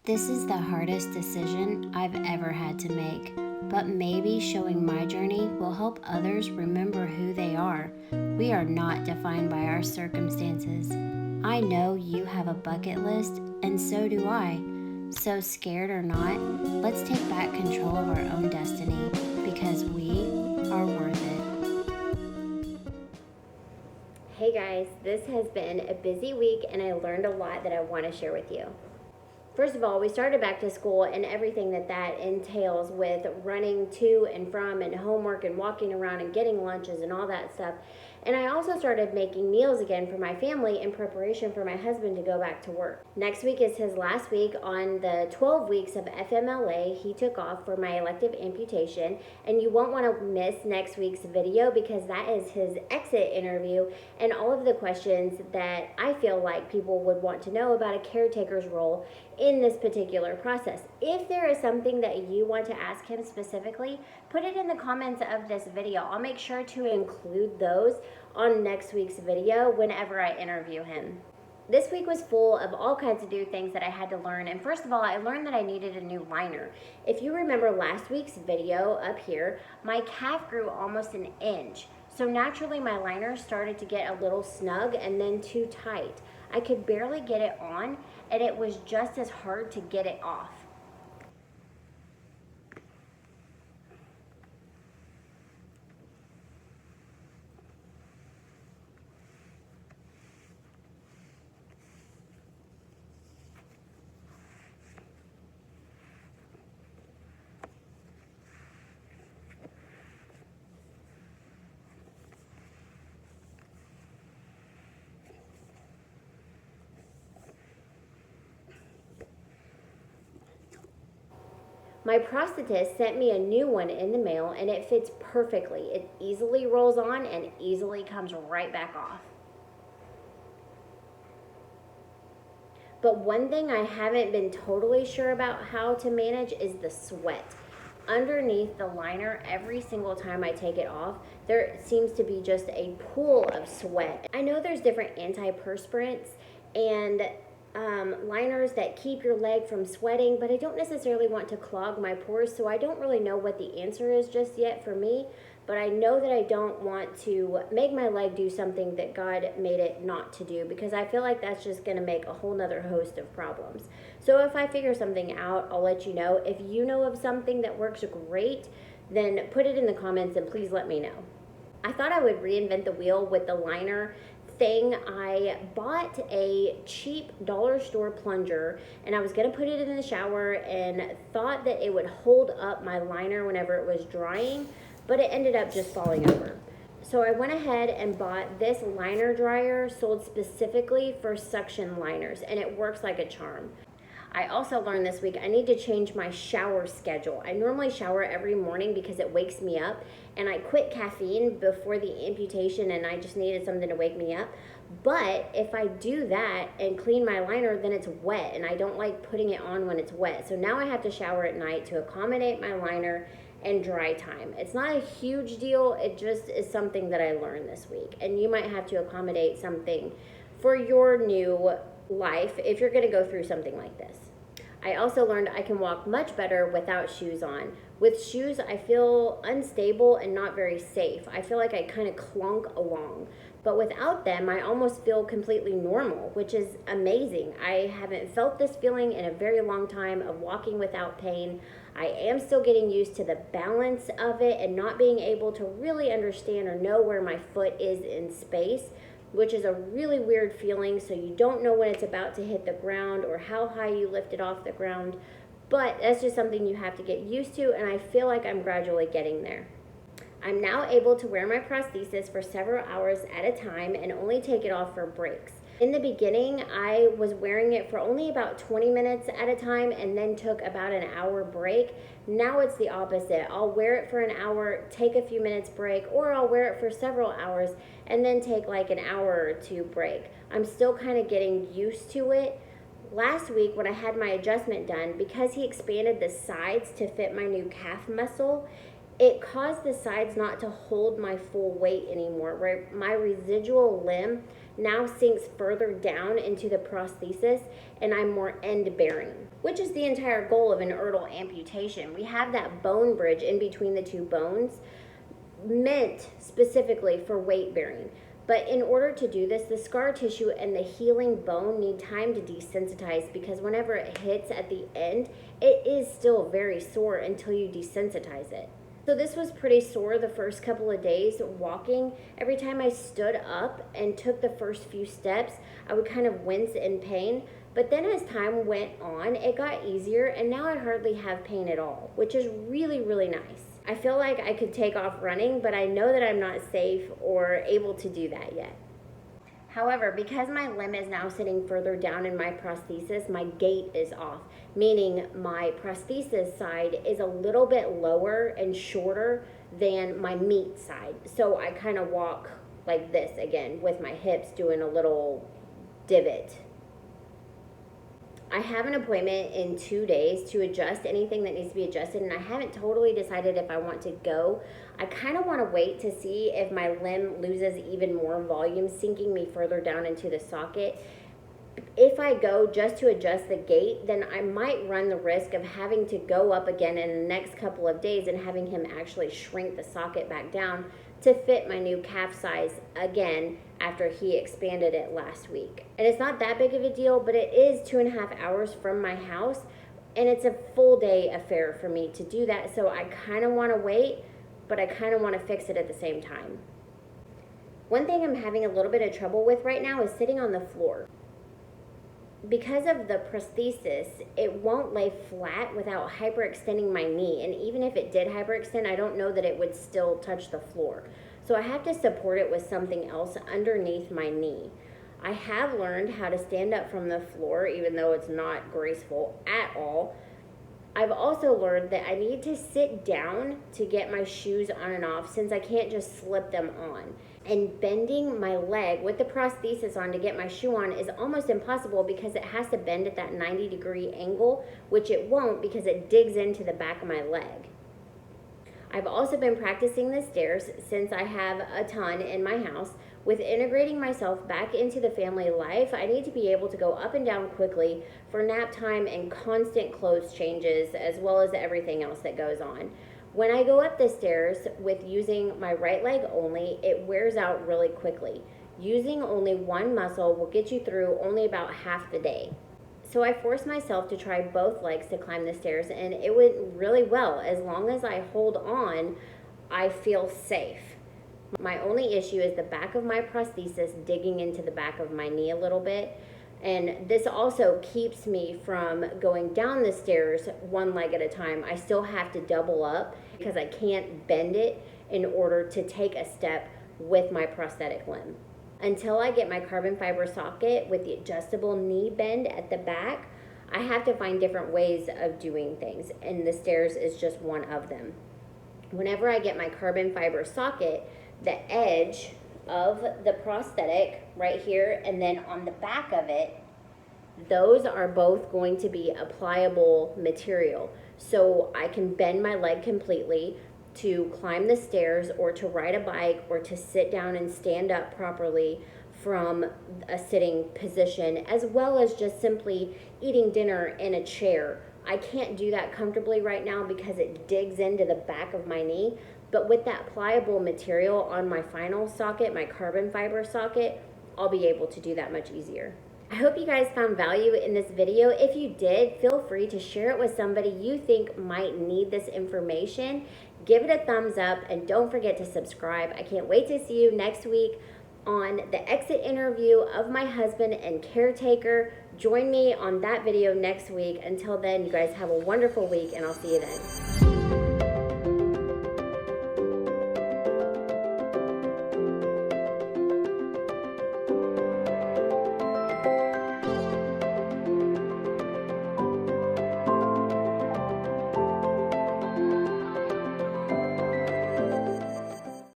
This is the hardest decision I've ever had to make, but maybe showing my journey will help others remember who they are. We are not defined by our circumstances. I know you have a bucket list, and so do I. So scared or not, let's take back control of our own destiny because we are worth it. Hey guys, this has been a busy week and I learned a lot that I want to share with you. First of all, we started back to school and everything that entails with running to and from and homework and walking around and getting lunches and all that stuff. And I also started making meals again for my family in preparation for my husband to go back to work. Next week is his last week on the 12 weeks of FMLA. He took off for my elective amputation, and you won't want to miss next week's video because that is his exit interview and all of the questions that I feel like people would want to know about a caretaker's role in this particular process. If there is something that you want to ask him specifically, put it in the comments of this video. I'll make sure to include those on next week's video whenever I interview him. This week was full of all kinds of new things that I had to learn, and first of all, I learned that I needed a new liner. If you remember last week's video up here, my calf grew almost an inch. So naturally my liner started to get a little snug and then too tight. I could barely get it on, and it was just as hard to get it off. My prosthetist sent me a new one in the mail and it fits perfectly. It easily rolls on and easily comes right back off. But one thing I haven't been totally sure about how to manage is the sweat. Underneath the liner, every single time I take it off, there seems to be just a pool of sweat. I know there's different antiperspirants and liners that keep your leg from sweating, but I don't necessarily want to clog my pores, so I don't really know what the answer is just yet for me, but I know that I don't want to make my leg do something that God made it not to do, because I feel like that's just going to make a whole nother host of problems. So if I figure something out, I'll let you know. If you know of something that works great, then put it in the comments and please let me know. I thought I would reinvent the wheel with the liner thing. I bought a cheap dollar store plunger and I was going to put it in the shower and thought that it would hold up my liner whenever it was drying, but it ended up just falling over. So I went ahead and bought this liner dryer sold specifically for suction liners, and it works like a charm. I also learned this week I need to change my shower schedule. I normally shower every morning because it wakes me up, and I quit caffeine before the amputation and I just needed something to wake me up. But if I do that and clean my liner, then it's wet, and I don't like putting it on when it's wet. So now I have to shower at night to accommodate my liner and dry time. It's not a huge deal, it just is something that I learned this week. And you might have to accommodate something for your new life if you're going to go through something like this. I also learned I can walk much better without shoes on. With shoes, I feel unstable and not very safe. I feel like I kind of clunk along. But without them, I almost feel completely normal, which is amazing. I haven't felt this feeling in a very long time of walking without pain. I am still getting used to the balance of it and not being able to really understand or know where my foot is in space, which is a really weird feeling. So you don't know when it's about to hit the ground or how high you lift it off the ground. But that's just something you have to get used to, and I feel like I'm gradually getting there. I'm now able to wear my prosthesis for several hours at a time and only take it off for breaks. In the beginning, I was wearing it for only about 20 minutes at a time and then took about an hour break. Now it's the opposite. I'll wear it for an hour, take a few minutes break, or I'll wear it for several hours and then take like an hour or two break. I'm still kind of getting used to it. Last week when I had my adjustment done, because he expanded the sides to fit my new calf muscle, it caused the sides not to hold my full weight anymore, where my residual limb now sinks further down into the prosthesis and I'm more end bearing, which is the entire goal of an Erdl amputation. We have that bone bridge in between the two bones meant specifically for weight bearing. But in order to do this, the scar tissue and the healing bone need time to desensitize, because whenever it hits at the end, it is still very sore until you desensitize it. So this was pretty sore the first couple of days walking. Every time I stood up and took the first few steps, I would kind of wince in pain. But then as time went on, it got easier, and now I hardly have pain at all, which is really, really nice. I feel like I could take off running, but I know that I'm not safe or able to do that yet. However, because my limb is now sitting further down in my prosthesis, my gait is off, meaning my prosthesis side is a little bit lower and shorter than my meat side. So I kind of walk like this again, with my hips doing a little divot. I have an appointment in 2 days to adjust anything that needs to be adjusted, and I haven't totally decided if I want to go. I kind of want to wait to see if my limb loses even more volume, sinking me further down into the socket. If I go just to adjust the gait, then I might run the risk of having to go up again in the next couple of days and having him actually shrink the socket back down to fit my new calf size again after he expanded it last week. And it's not that big of a deal, but it is 2.5 hours from my house, and it's a full day affair for me to do that. So I kind of want to wait, but I kind of want to fix it at the same time. One thing I'm having a little bit of trouble with right now is sitting on the floor. Because of the prosthesis, it won't lay flat without hyperextending my knee. And even if it did hyperextend, I don't know that it would still touch the floor. So I have to support it with something else underneath my knee. I have learned how to stand up from the floor, even though it's not graceful at all. I've also learned that I need to sit down to get my shoes on and off, since I can't just slip them on. And bending my leg with the prosthesis on to get my shoe on is almost impossible, because it has to bend at that 90-degree angle, which it won't because it digs into the back of my leg. I've also been practicing the stairs, since I have a ton in my house. With integrating myself back into the family life, I need to be able to go up and down quickly for nap time and constant clothes changes, as well as everything else that goes on. When I go up the stairs with using my right leg only, it wears out really quickly. Using only one muscle will get you through only about half the day. So I forced myself to try both legs to climb the stairs, and it went really well. As long as I hold on, I feel safe. My only issue is the back of my prosthesis digging into the back of my knee a little bit. And this also keeps me from going down the stairs one leg at a time. I still have to double up because I can't bend it in order to take a step with my prosthetic limb. Until I get my carbon fiber socket with the adjustable knee bend at the back, I have to find different ways of doing things, and the stairs is just one of them. Whenever I get my carbon fiber socket, the edge of the prosthetic right here and then on the back of it, those are both going to be a pliable material. So I can bend my leg completely to climb the stairs, or to ride a bike, or to sit down and stand up properly from a sitting position, as well as just simply eating dinner in a chair. I can't do that comfortably right now because it digs into the back of my knee. But with that pliable material on my final socket, my carbon fiber socket, I'll be able to do that much easier. I hope you guys found value in this video. If you did, feel free to share it with somebody you think might need this information. Give it a thumbs up, and don't forget to subscribe. I can't wait to see you next week on the exit interview of my husband and caretaker. Join me on that video next week. Until then, you guys have a wonderful week, and I'll see you then.